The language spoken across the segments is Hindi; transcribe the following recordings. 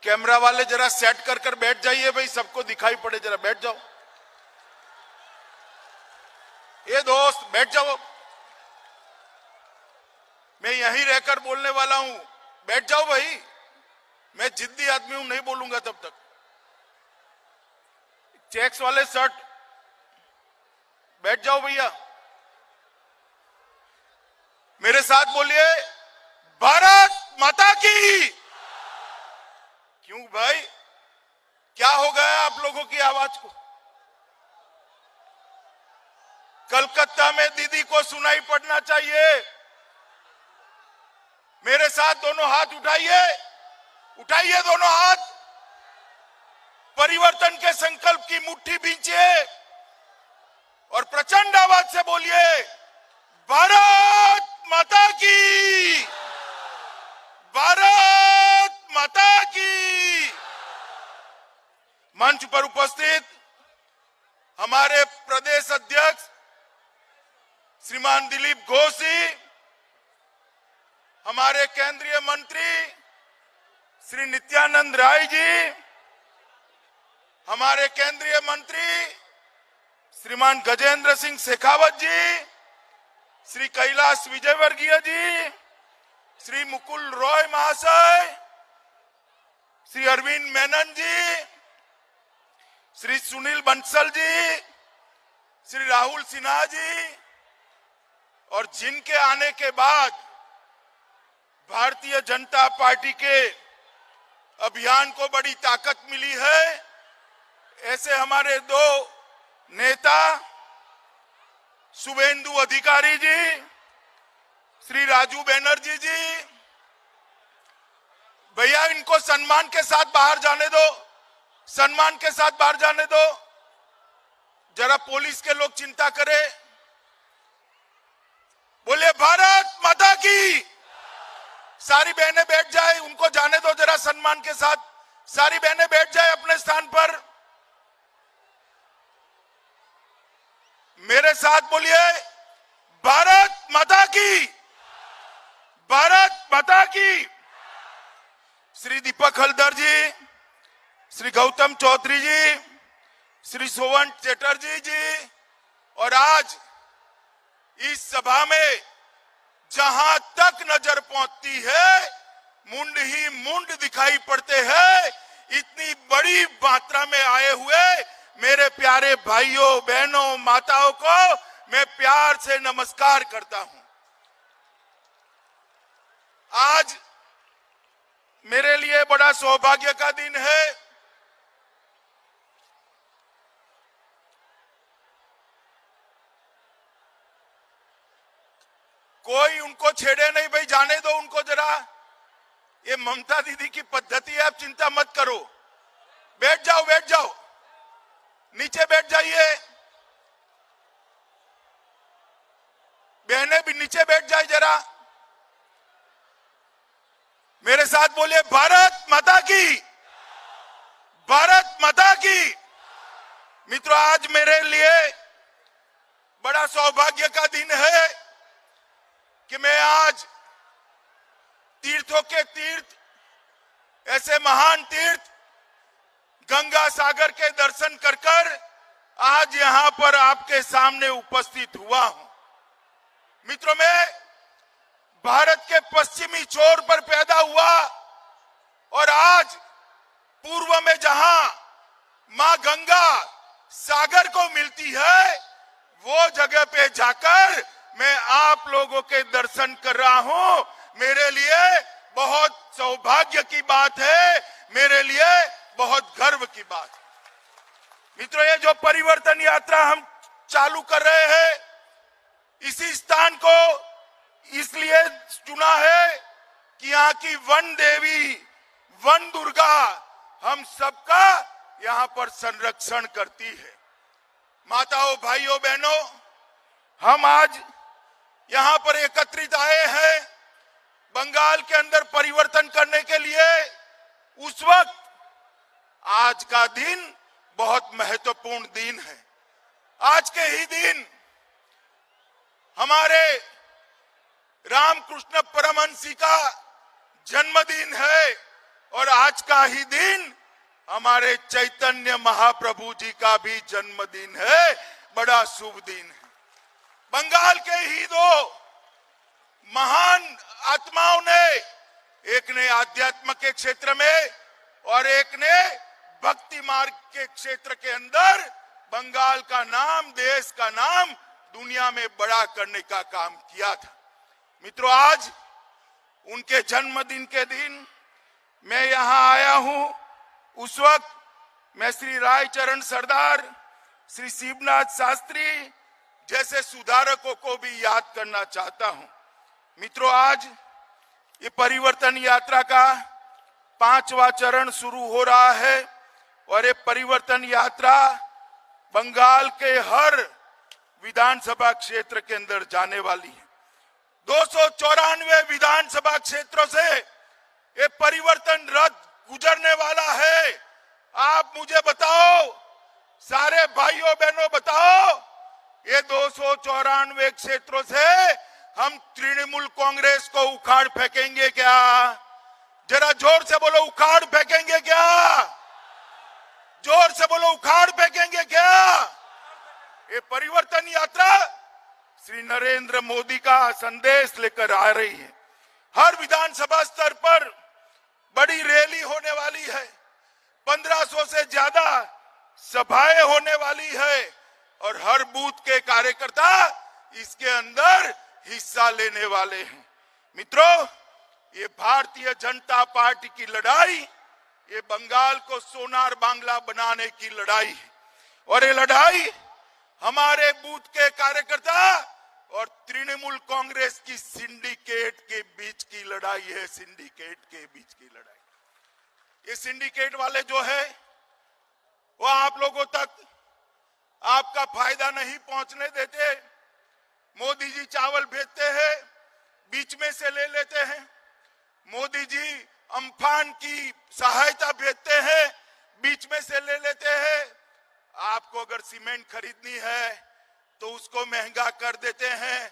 कैमरा वाले जरा सेट कर कर बैठ जाइए भाई, सबको दिखाई पड़े, जरा बैठ जाओ। ये दोस्त बैठ जाओ, मैं यहीं रहकर बोलने वाला हूं, बैठ जाओ भाई। मैं जिद्दी आदमी हूं, नहीं बोलूंगा तब तक। चेक्स वाले शर्ट, बैठ जाओ भैया। मेरे साथ बोलिए, भारत माता की। क्यों भाई, क्या हो गया आप लोगों की आवाज को? कलकत्ता में दीदी को सुनाई पड़ना चाहिए। मेरे साथ दोनों हाथ उठाइए, उठाइए दोनों हाथ, परिवर्तन के संकल्प की मुट्ठी भींचिए और प्रचंड आवाज से बोलिए, भारत माता की, भारत माता की। मंच पर उपस्थित हमारे प्रदेश अध्यक्ष श्रीमान दिलीप घोष जी, हमारे केंद्रीय मंत्री श्री नित्यानंद राय जी, हमारे केंद्रीय मंत्री श्रीमान गजेंद्र सिंह शेखावत जी, श्री कैलाश विजयवर्गीय जी, श्री मुकुल रॉय महाशय, श्री अरविंद मेनन जी, श्री सुनील बंसल जी, श्री राहुल सिन्हा जी, और जिनके आने के बाद भारतीय जनता पार्टी के अभियान को बड़ी ताकत मिली है, ऐसे हमारे दो नेता शुभेंदु अधिकारी जी, श्री राजू बनर्जी जी, भैया इनको सम्मान के साथ बाहर जाने दो, सम्मान के साथ बाहर जाने दो, जरा पुलिस के लोग चिंता करें। बोले भारत माता की। सारी बहनें बैठ जाए, उनको जाने दो जरा सम्मान के साथ, सारी बहनें बैठ जाए अपने स्थान पर। मेरे साथ बोलिए, भारत माता की, भारत माता की। श्री दीपक हल्दर जी, श्री गौतम चौधरी जी, श्री सोवन चटर्जी जी, और आज इस सभा में जहां तक नजर पहुंचती है मुंड ही मुंड दिखाई पड़ते हैं। इतनी बड़ी मात्रा में आए हुए मेरे प्यारे भाइयों बहनों माताओं को मैं प्यार से नमस्कार करता हूं। आज मेरे लिए बड़ा सौभाग्य का दिन है। कोई उनको छेड़े नहीं भाई, जाने दो उनको जरा। ये ममता दीदी की पद्धति है, आप चिंता मत करो। बैठ जाओ, बैठ जाओ, नीचे बैठ जाइए। बहनें भी नीचे बैठ जाए जरा। मेरे साथ बोलिए, भारत माता की, भारत माता की। मित्रों, आज मेरे लिए बड़ा सौभाग्य का दिन है कि मैं आज तीर्थों के तीर्थ, ऐसे महान तीर्थ गंगा सागर के दर्शन कर कर आज यहां पर आपके सामने उपस्थित हुआ हूं। मित्रों, मैं भारत के पश्चिमी छोर पर पैदा हुआ और आज पूर्व में जहां मां गंगा सागर को मिलती है, वो जगह पे जाकर मैं आप लोगों के दर्शन कर रहा हूं। मेरे लिए बहुत सौभाग्य की बात है, मेरे लिए बहुत गर्व की बात है। मित्रों, ये जो परिवर्तन यात्रा हम चालू कर रहे हैं, इसी स्थान को इसलिए चुना है कि यहाँ की वन देवी, वन दुर्गा हम सबका यहाँ पर संरक्षण करती है। माताओं, भाइयों, बहनों, हम आज यहाँ पर एकत्रित आए हैं बंगाल के अंदर परिवर्तन करने के लिए। उस वक्त आज का दिन बहुत महत्वपूर्ण दिन है। आज के ही दिन हमारे रामकृष्ण परमहंस जी का जन्मदिन है। और आज का ही दिन हमारे चैतन्य महाप्रभु जी का भी जन्मदिन है, बड़ा शुभ दिन है। बंगाल के ही दो महान आत्माओं ने, एक ने आध्यात्म के क्षेत्र में और एक ने भक्ति मार्ग के क्षेत्र के अंदर बंगाल का नाम, देश का नाम दुनिया में बड़ा करने का काम किया था। मित्रों, आज उनके जन्मदिन के दिन मैं यहां आया हूं। उस वक्त मैं श्री रायचरण सरदार, श्री शिवनाथ शास्त्री जैसे सुधारकों को भी याद करना चाहता हूं। मित्रों, आज ये परिवर्तन यात्रा का 5वां चरण शुरू हो रहा है और ये परिवर्तन यात्रा बंगाल के हर विधानसभा क्षेत्र के अंदर जाने वाली है। 294 विधानसभा क्षेत्रों से ये परिवर्तन रथ गुजरने वाला है। आप मुझे बताओ, सारे भाइयों बहनों बताओ, ये 294 क्षेत्रों से हम तृणमूल कांग्रेस को उखाड़ फेंकेंगे क्या? जरा जोर से बोलो, उखाड़ फेंकेंगे क्या? जोर से बोलो, उखाड़ फेंकेंगे क्या? ये परिवर्तन यात्रा श्री नरेंद्र मोदी का संदेश लेकर आ रही है। हर विधानसभा स्तर पर बड़ी रैली होने वाली है, 1500 से ज्यादा सभाएं होने वाली है और हर बूथ के कार्यकर्ता इसके अंदर हिस्सा लेने वाले हैं। मित्रों, ये भारतीय जनता पार्टी की लड़ाई, ये बंगाल को सोनार बांग्ला बनाने की लड़ाई है और ये लड़ाई हमारे बूथ के कार्यकर्ता और तृणमूल कांग्रेस की सिंडिकेट के बीच की लड़ाई है। सिंडिकेट के बीच की लड़ाई। ये सिंडिकेट वाले जो है वो आप लोगों तक आपका फायदा नहीं पहुंचने देते। मोदी जी चावल भेजते हैं, बीच में से ले लेते हैं। मोदी जी अम्फान की सहायता भेजते हैं, बीच में से ले लेते हैं। आपको अगर सीमेंट खरीदनी है तो उसको महंगा कर देते हैं।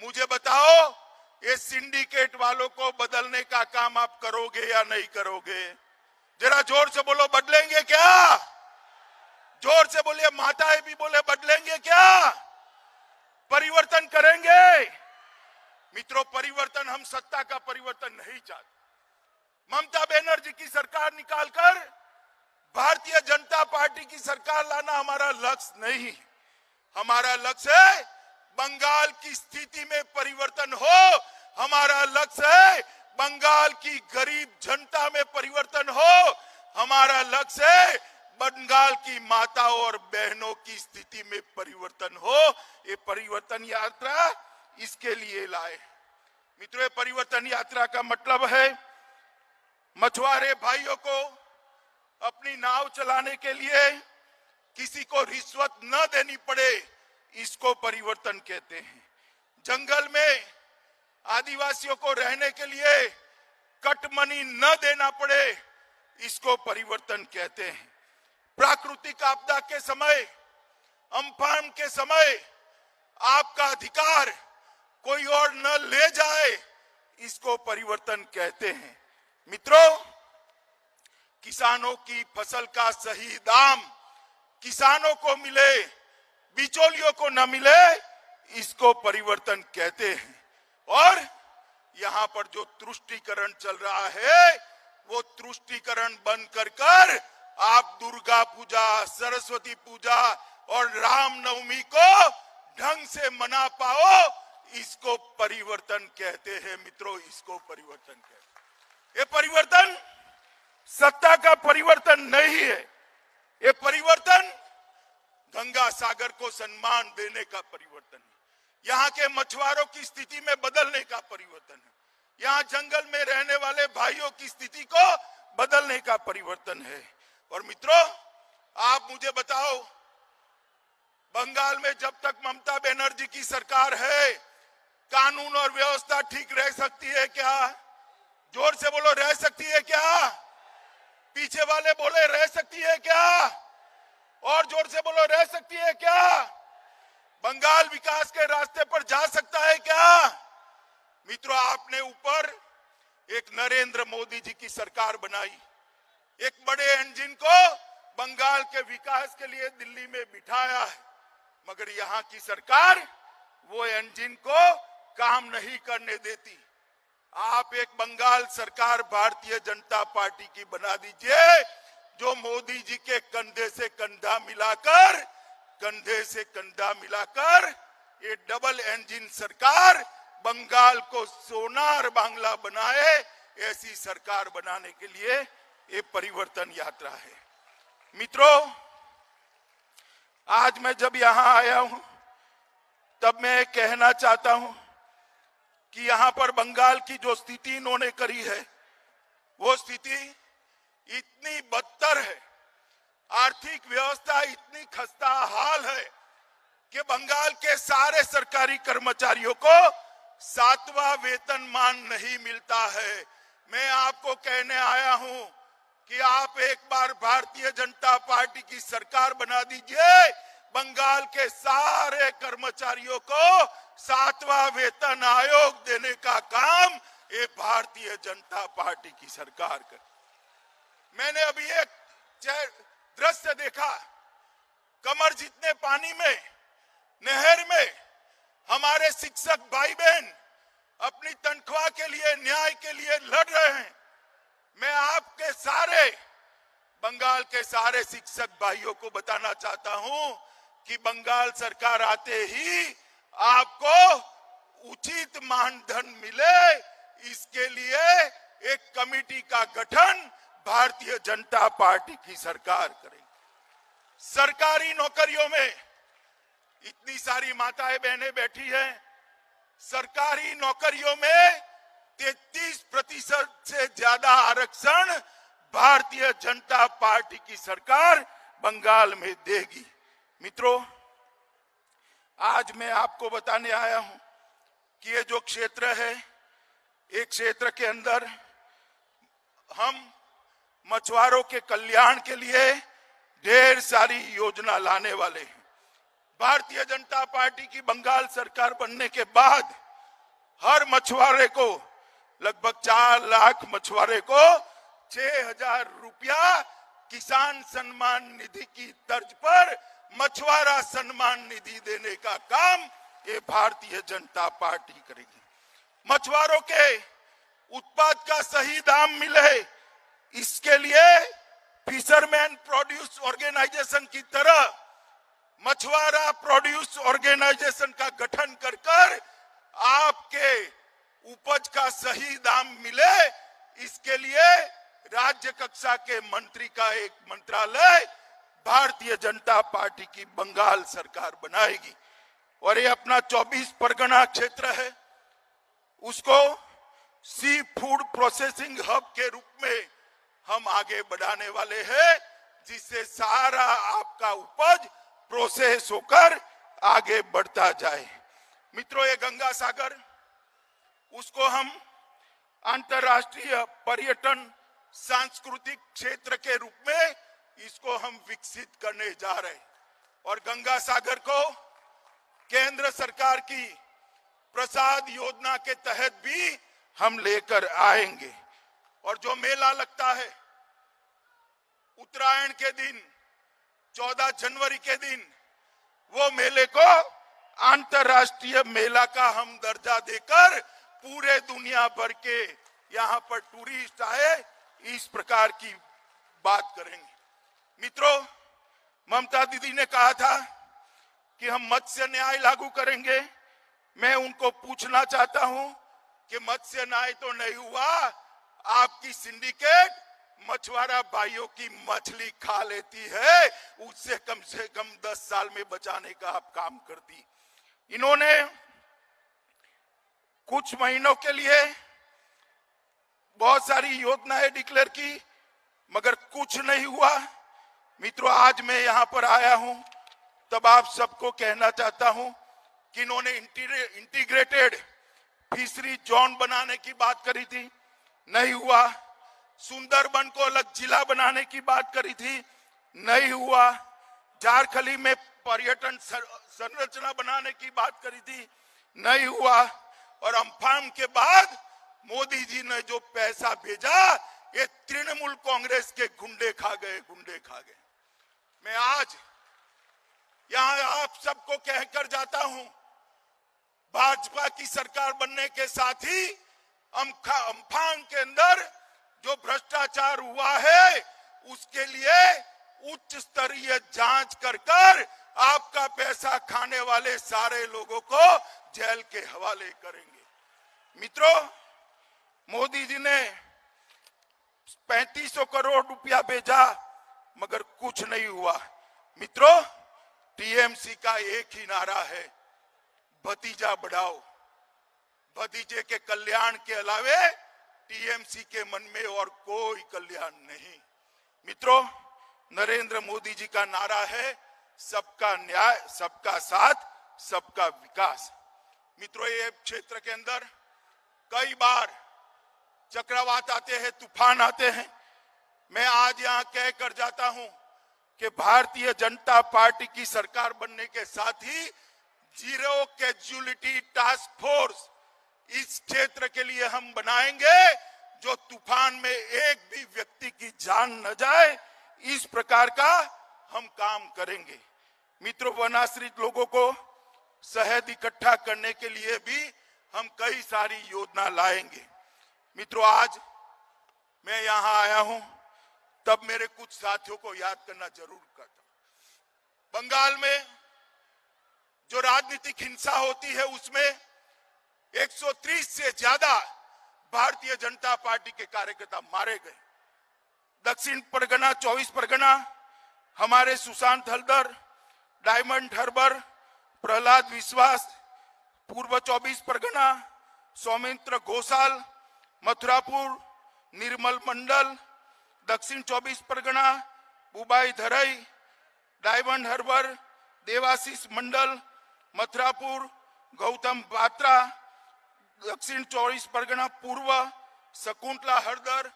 मुझे बताओ, ये सिंडिकेट वालों को बदलने का काम आप करोगे या नहीं करोगे? जरा जोर से बोलो, बदलेंगे क्या? जोर से बोलिए, माताएं भी बोले, बदलेंगे क्या? परिवर्तन करेंगे? मित्रों, परिवर्तन, हम सत्ता का परिवर्तन नहीं चाहते। ममता बनर्जी की सरकार निकालकर भारतीय जनता पार्टी की सरकार लाना हमारा लक्ष्य नहीं है। हमारा लक्ष्य है बंगाल की स्थिति में परिवर्तन हो। हमारा लक्ष्य है बंगाल की गरीब जनता में परिवर्तन हो। हमारा लक्ष्य है बंगाल की माताओं और बहनों की स्थिति में परिवर्तन हो। ये परिवर्तन यात्रा इसके लिए लाए। मित्रों, ये परिवर्तन यात्रा का मतलब है मछुआरे भाइयों को अपनी नाव चलाने के लिए किसी को रिश्वत न देनी पड़े, इसको परिवर्तन कहते हैं। जंगल में आदिवासियों को रहने के लिए कटमनी न देना पड़े, इसको परिवर्तन कहते हैं। प्राकृतिक आपदा के समय, अम्फान के समय आपका अधिकार कोई और न ले जाए, इसको परिवर्तन कहते हैं। मित्रों, किसानों की फसल का सही दाम किसानों को मिले, बिचौलियों को न मिले, इसको परिवर्तन कहते हैं। और यहाँ पर जो तुष्टीकरण चल रहा है, वो तुष्टीकरण बंद कर आप दुर्गा पूजा, सरस्वती पूजा और रामनवमी को ढंग से मना पाओ, इसको परिवर्तन कहते हैं। मित्रों, इसको परिवर्तन कहते हैं। ये परिवर्तन सत्ता का परिवर्तन नहीं है। ये परिवर्तन गंगा सागर को सम्मान देने का परिवर्तन है। यहाँ के मछुआरों की स्थिति में बदलने का परिवर्तन है। यहाँ जंगल में रहने वाले भाइयों की स्थिति को बदलने का परिवर्तन है। और मित्रों, आप मुझे बताओ, बंगाल में जब तक ममता बनर्जी की सरकार है, कानून और व्यवस्था ठीक रह सकती है क्या? जोर से बोलो, रह सकती है क्या? पीछे वाले बोले, रह सकती है क्या? और जोर से बोलो, रह सकती है क्या? बंगाल विकास के रास्ते पर जा सकता है क्या? मित्रों, आपने ऊपर एक एक नरेंद्र मोदी जी की सरकार बनाई, एक बड़े इंजन को बंगाल के विकास के लिए दिल्ली में बिठाया है, मगर यहाँ की सरकार वो इंजन को काम नहीं करने देती। आप एक बंगाल सरकार भारतीय जनता पार्टी की बना दीजिए, जो मोदी जी के कंधे से कंधा मिलाकर ये डबल इंजन सरकार बंगाल को सोनार बांग्ला बनाए। ऐसी सरकार बनाने के लिए ये परिवर्तन यात्रा है। मित्रों, आज मैं जब यहां आया हूं तब मैं कहना चाहता हूं कि यहां पर बंगाल की जो स्थिति इन्होंने करी है वो स्थिति इतनी बदतर है, आर्थिक व्यवस्था इतनी खस्ता हाल है कि बंगाल के सारे सरकारी कर्मचारियों को 7वां वेतनमान नहीं मिलता है। मैं आपको कहने आया हूं कि आप एक बार भारतीय जनता पार्टी की सरकार बना दीजिए, बंगाल के सारे कर्मचारियों को 7वां वेतन आयोग देने का काम ये भारतीय जनता पार्टी की सरकार कर। मैंने अभी एक दृश्य देखा, कमर जितने पानी में नहर में हमारे शिक्षक भाई बहन अपनी तनख्वाह के लिए, न्याय के लिए लड़ रहे हैं। मैं आपके सारे बंगाल के सारे शिक्षक भाइयों को बताना चाहता हूं कि बंगाल सरकार आते ही आपको उचित मानधन मिले, इसके लिए एक कमेटी का गठन भारतीय जनता पार्टी की सरकार करेगी। सरकारी नौकरियों में इतनी सारी माताएं बहनें बैठी हैं, सरकारी नौकरियों में 33% से ज्यादा आरक्षण भारतीय जनता पार्टी की सरकार बंगाल में देगी। मित्रों, आज मैं आपको बताने आया हूं कि ये जो क्षेत्र है, एक क्षेत्र के अंदर हम मछुआरों के कल्याण के लिए ढेर सारी योजना लाने वाले हैं। भारतीय जनता पार्टी की बंगाल सरकार बनने के बाद हर मछुआरे को, लगभग 4 लाख मछुआरे को 6,000 रुपया किसान सम्मान निधि की तर्ज पर मछुआरा सम्मान निधि देने का काम ये भारतीय जनता पार्टी करेगी। मछुआरों के उत्पाद का सही दाम मिले, इसके लिए फिशरमैन प्रोड्यूस ऑर्गेनाइजेशन की तरह मछुआरा प्रोड्यूस ऑर्गेनाइजेशन का गठन कर कर आपके उपज का सही दाम मिले, इसके लिए राज्य कक्षा के मंत्री का एक मंत्रालय भारतीय जनता पार्टी की बंगाल सरकार बनाएगी। और ये अपना 24 परगना क्षेत्र है, उसको सी फूड प्रोसेसिंग हब के रूप में हम आगे बढ़ाने वाले हैं, जिससे सारा आपका उपज प्रोसेस होकर आगे बढ़ता जाए। मित्रों, ये गंगा सागर, उसको हम अंतर्राष्ट्रीय पर्यटन सांस्कृतिक क्षेत्र के रूप में इसको हम विकसित करने जा रहे हैं। और गंगा सागर को केंद्र सरकार की प्रसाद योजना के तहत भी हम लेकर आएंगे। और जो मेला लगता है उत्तरायण के दिन, 14 जनवरी के दिन, वो मेले को अंतर्राष्ट्रीय मेला का हम दर्जा देकर पूरे दुनिया भर के यहाँ पर टूरिस्ट आए, इस प्रकार की बात करेंगे। मित्रों, ममता दीदी ने कहा था कि हम मत्स्य न्याय लागू करेंगे। मैं उनको पूछना चाहता हूं कि मत्स्य न्याय तो नहीं हुआ, आपकी सिंडिकेट मछुआरा भाइयों की मछली खा लेती है, उससे कम 10 साल में बचाने का आप काम करती। इन्होंने कुछ महीनों के लिए बहुत सारी योजनाएं डिक्लेयर की, मगर कुछ नहीं हुआ। मित्रों, आज मैं यहां पर आया हूं तब आप सबको कहना चाहता हूं कि इन्होंने इंटीग्रेटेड फिशरी जोन बनाने की बात करी थी, नहीं हुआ। सुंदरबन को अलग जिला बनाने की बात करी थी, नहीं हुआ। झारखंडी में पर्यटन संरचना बनाने की बात करी थी, नहीं हुआ। और अम्फान के बाद मोदी जी ने जो पैसा भेजा ये तृणमूल कांग्रेस के गुंडे खा गए, गुंडे खा गए। मैं आज यहां आप सबको कहकर जाता हूं, भाजपा की सरकार बनने के साथ ही अम्फान के अंदर जो भ्रष्टाचार हुआ है उसके लिए उच्च स्तरीय जांच कर आपका पैसा खाने वाले सारे लोगों को जेल के हवाले करेंगे। मित्रों, मोदी जी ने 3500 करोड़ रुपया भेजा मगर कुछ नहीं हुआ। मित्रों, टीएमसी का एक ही नारा है, भतीजा बढ़ाओ। भतीजे के कल्याण के अलावे टीएमसी के मन में और कोई कल्याण नहीं। मित्रों, नरेंद्र मोदी जी का नारा है सबका न्याय, सबका साथ, सबका विकास। मित्रों, ये क्षेत्र के अंदर कई बार चक्रवात आते हैं, तूफान आते हैं। मैं आज यहां कहकर जाता हूं कि भारतीय जनता पार्टी की सरकार बनने के साथ ही जीरो कैजुअलिटी टास्क फोर्स इस क्षेत्र के लिए हम बनाएंगे, जो तूफान में एक भी व्यक्ति की जान न जाए, इस प्रकार का हम काम करेंगे। मित्रों, वनाश्रित लोगों को शहद इकट्ठा करने के लिए भी हम कई सारी योजना लाएंगे। मित्रों, आज मैं यहां आया हूं तब मेरे कुछ साथियों को याद करना जरूर करता हूं। बंगाल में जो राजनीतिक हिंसा होती है उसमें 130 से ज्यादा भारतीय जनता पार्टी के कार्यकर्ता मारे गए। दक्षिण परगना, 24 परगना, हमारे सुशांत हलदर, डायमंड हार्बर, प्रहलाद विश्वास, पूर्व 24 परगना, सौमित्र घोषाल, मथुरापुर, निर्मल मंडल, दक्षिण 24 परगना, बुबाई धरई, डायमंड हार्बर, देवाशीष मंडल, मथुरापुर, गौतम बात्रा, दक्षिण 24 परगना पूर्व, शकुंतला हरदर।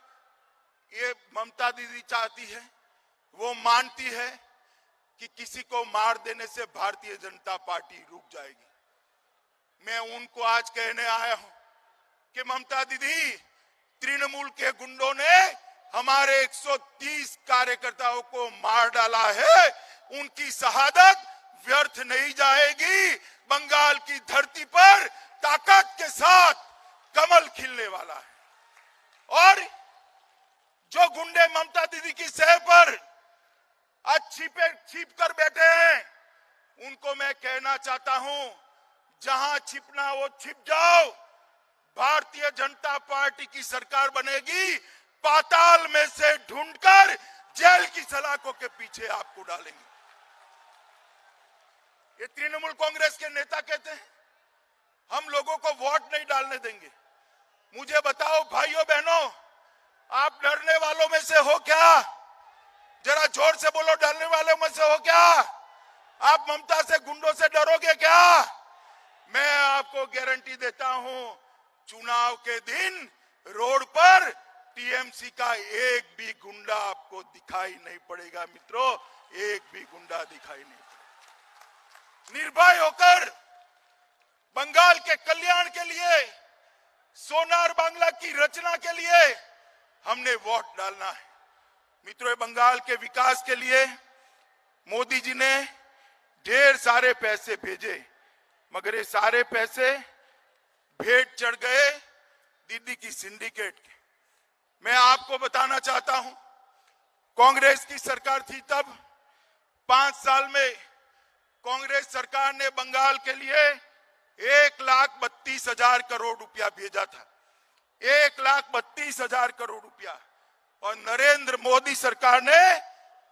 ये ममता दीदी चाहती है, वो मानती है कि किसी को मार देने से भारतीय जनता पार्टी रुक जाएगी। मैं उनको आज कहने आया हूं कि ममता दीदी, तृणमूल के गुंडों ने हमारे 130 कार्यकर्ताओं को मार डाला है, उनकी शहादत व्यर्थ नहीं जाएगी। बंगाल की धरती पर ताकत के साथ कमल खिलने वाला है। और जो गुंडे ममता दीदी की सह पर आज छिप कर बैठे हैं, उनको मैं कहना चाहता हूं, जहां छिपना वो छिप जाओ। भारतीय जनता पार्टी की सरकार बनेगी, पाताल में से ढूंढकर जेल की सलाखों के पीछे आपको डालेंगे। ये तृणमूल कांग्रेस के नेता कहते हैं हम लोगों को वोट नहीं डालने देंगे। मुझे बताओ भाइयों बहनों, आप डरने वालों में से हो क्या? जरा जोर से बोलो, डरने वालों में से हो क्या? आप ममता से, गुंडों से डरोगे क्या? मैं आपको गारंटी देता हूं, चुनाव के दिन रोड पर टीएमसी का एक भी गुंडा आपको दिखाई नहीं पड़ेगा। मित्रों, एक भी गुंडा दिखाई नहीं पड़ेगा। निर्भय होकर बंगाल के कल्याण के लिए, सोनार बांग्ला की रचना के लिए हमने वोट डालना है। मित्रों, बंगाल के विकास के लिए मोदी जी ने ढेर सारे पैसे भेजे, मगर ये सारे पैसे भेंट चढ़ गए दीदी की सिंडिकेट के। मैं आपको बताना चाहता हूं, कांग्रेस की सरकार थी तब 5 साल में कांग्रेस सरकार ने बंगाल के लिए 1,32,000 करोड़ रुपया भेजा था। 1,32,000 करोड़ रुपया। और नरेंद्र मोदी सरकार ने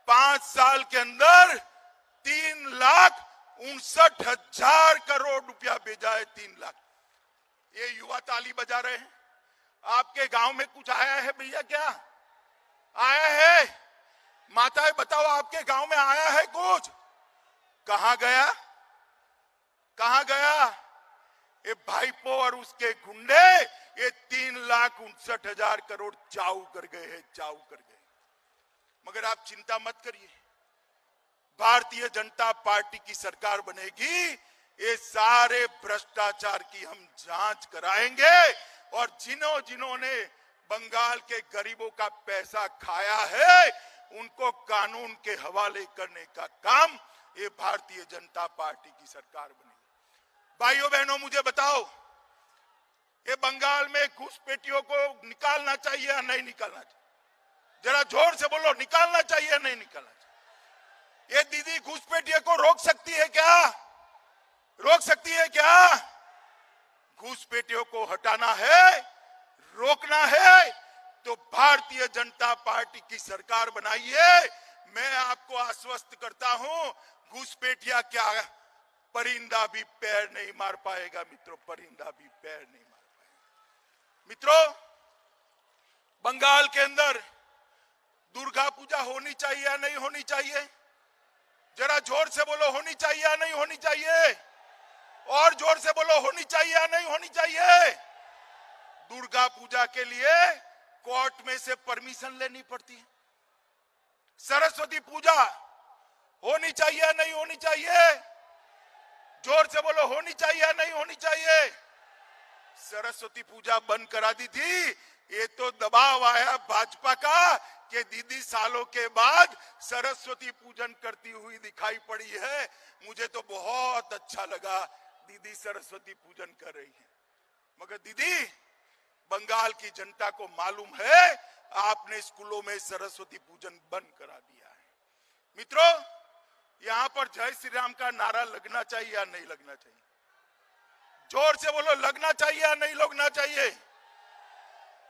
5 साल के अंदर 3,59,000 करोड़ रुपया भेजा है। 3 लाख। ये युवा ताली बजा रहे हैं। आपके गांव में कुछ आया है भैया? क्या आया है? माताएं बताओ, आपके गांव में आया है कुछ? कहां गया? कहां गया? ये भाईपो और उसके गुंडे ये 3,59,000 करोड़ चाऊ कर गए हैं, चाऊ कर गए। मगर आप चिंता मत करिए, भारतीय जनता पार्टी की सरकार बनेगी, ये सारे भ्रष्टाचार की हम जांच कराएंगे और जिन्होंने बंगाल के गरीबों का पैसा खाया है उनको कानून के हवाले करने का काम ये भारतीय जनता पार्टी की सरकार बनेगी। भाइयों बहनों, मुझे बताओ, ये बंगाल में घुसपैठियों को निकालना चाहिए या नहीं निकालना चाहिए? जरा जोर से बोलो, निकालना चाहिए या नहीं निकालना चाहिए? ये दीदी घुसपैठियों को रोक सकती है क्या? रोक सकती है क्या? घुसपैठियों को हटाना है, रोकना है तो भारतीय जनता पार्टी की सरकार बनाइए। मैं आपको आश्वस्त करता हूं, घुसपैठिया क्या परिंदा भी पैर नहीं मार पाएगा मित्रों, परिंदा भी पैर नहीं मार पाएगा। मित्रों, बंगाल के अंदर दुर्गा पूजा होनी चाहिए या नहीं होनी चाहिए? जरा जोर से बोलो, होनी चाहिए या नहीं होनी चाहिए? और जोर से बोलो, होनी चाहिए या नहीं होनी चाहिए? दुर्गा पूजा के लिए कोर्ट में से परमिशन लेनी पड़ती है। सरस्वती पूजा होनी चाहिए या नहीं होनी चाहिए? जोर से बोलो, होनी चाहिए या नहीं होनी चाहिए? सरस्वती पूजा बंद करा दी थी, ये तो दबाव आया भाजपा का कि दीदी सालों के बाद सरस्वती पूजन करती हुई दिखाई पड़ी है। मुझे तो बहुत अच्छा लगा, दीदी सरस्वती पूजन कर रही है। मगर दीदी, बंगाल की जनता को मालूम है आपने स्कूलों में सरस्वती पूजन बंद करा दिया है। मित्रों, यहां पर जय श्री राम का नारा लगना चाहिए या नहीं लगना चाहिए? जोर से बोलो, लगना चाहिए या नहीं लगना चाहिए?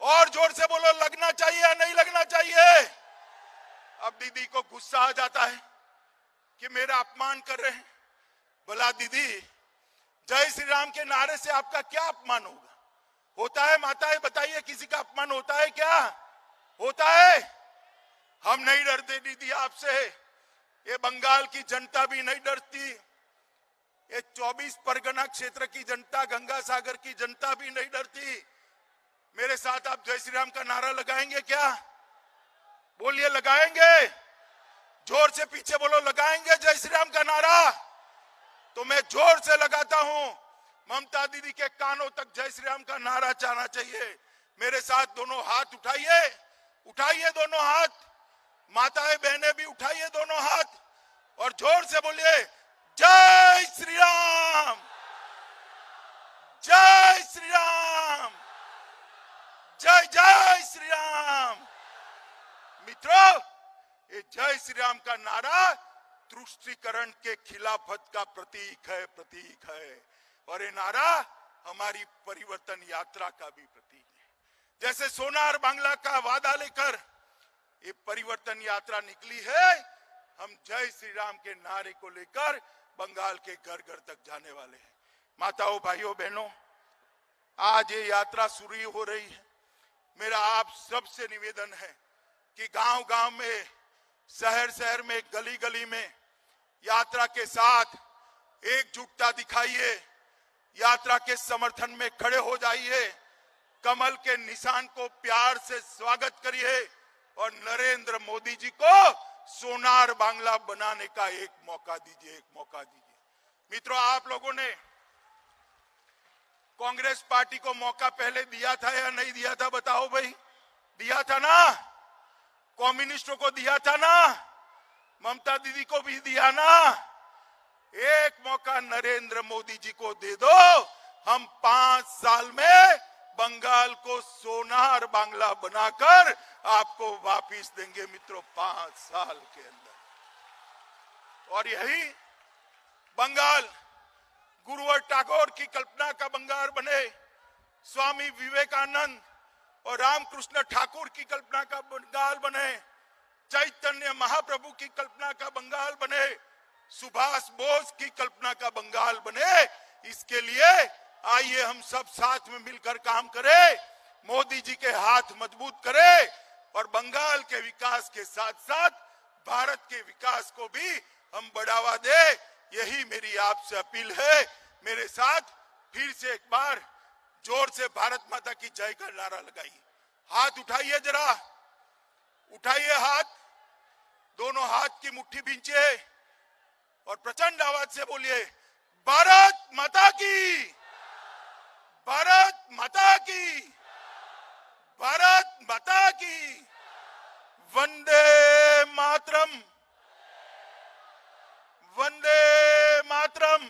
और जोर से बोलो, लगना चाहिए या नहीं लगना चाहिए? अब दीदी को गुस्सा आ जाता है कि मेरा अपमान कर रहे हैं। भला दीदी, जय श्री राम के नारे से आपका क्या अपमान होगा? होता है माताएं, बताइए, किसी का अपमान होता है क्या? होता है? हम नहीं डरते दीदी आपसे, ये बंगाल की जनता भी नहीं डरती, ये 24 परगना क्षेत्र की जनता, गंगा सागर की जनता भी नहीं डरती। मेरे साथ आप जय श्री राम का नारा लगाएंगे क्या? बोलिए, लगाएंगे? जोर से पीछे बोलो, लगाएंगे जय श्री राम का नारा? तो मैं जोर से लगाता हूं। ममता दीदी के कानों तक जय श्री राम का नारा जाना चाहिए। मेरे साथ दोनों हाथ उठाइए, उठाइए दोनों हाथ, माताएं बहनें भी उठाइए दोनों हाथ और जोर से बोलिए, जय श्री राम, जय श्री राम, जय जय श्री राम। मित्रों, ये जय श्री राम का नारा तुष्टीकरण के खिलाफत का प्रतीक है, प्रतीक है। और ये नारा हमारी परिवर्तन यात्रा का भी प्रतीक है। जैसे सोनार बांग्ला का वादा लेकर ये परिवर्तन यात्रा निकली है, हम जय श्री राम के नारे को लेकर बंगाल के घर घर तक जाने वाले हैं। माताओं, भाइयों, बहनों, आज ये यात्रा शुरू हो रही है। मेरा आप सबसे निवेदन है कि गांव गांव में, शहर शहर में, गली गली में यात्रा के साथ एकजुटता दिखाइए, यात्रा के समर्थन में खड़े हो जाइए, कमल के निशान को प्यार से स्वागत करिए और नरेंद्र मोदी जी को सोनार बांग्ला बनाने का एक मौका दीजिए, एक मौका दीजिए। मित्रों, आप लोगों ने कांग्रेस पार्टी को मौका पहले दिया था या नहीं दिया था? बताओ भाई, दिया था ना? कम्युनिस्टों को दिया था ना? ममता दीदी को भी दिया ना? एक मौका नरेंद्र मोदी जी को दे दो, हम 5 साल में बंगाल को सोनार बांग्ला बनाकर आपको वापिस देंगे मित्रों, 5 साल के अंदर। और यही बंगाल गुरुवर टैगोर की कल्पना का बंगाल बने, स्वामी विवेकानंद और रामकृष्ण ठाकुर की कल्पना का बंगाल बने, चैतन्य महाप्रभु की कल्पना का बंगाल बने, सुभाष बोस की कल्पना का बंगाल बने। इसके लिए आइए हम सब साथ में मिलकर काम करें, मोदी जी के हाथ मजबूत करें और बंगाल के विकास के साथ साथ भारत के विकास को भी हम बढ़ावा दें। यही मेरी आपसे अपील है। मेरे साथ फिर से एक बार जोर से भारत माता की जय का नारा लगाइए। हाथ उठाइए, जरा उठाइए हाथ, दोनों हाथ की मुट्ठी भींचिए और प्रचंड आवाज से बोलिए, भारत माता की, भारत माता की। भारत माता की वंदे मातरम, वंदे मातरम।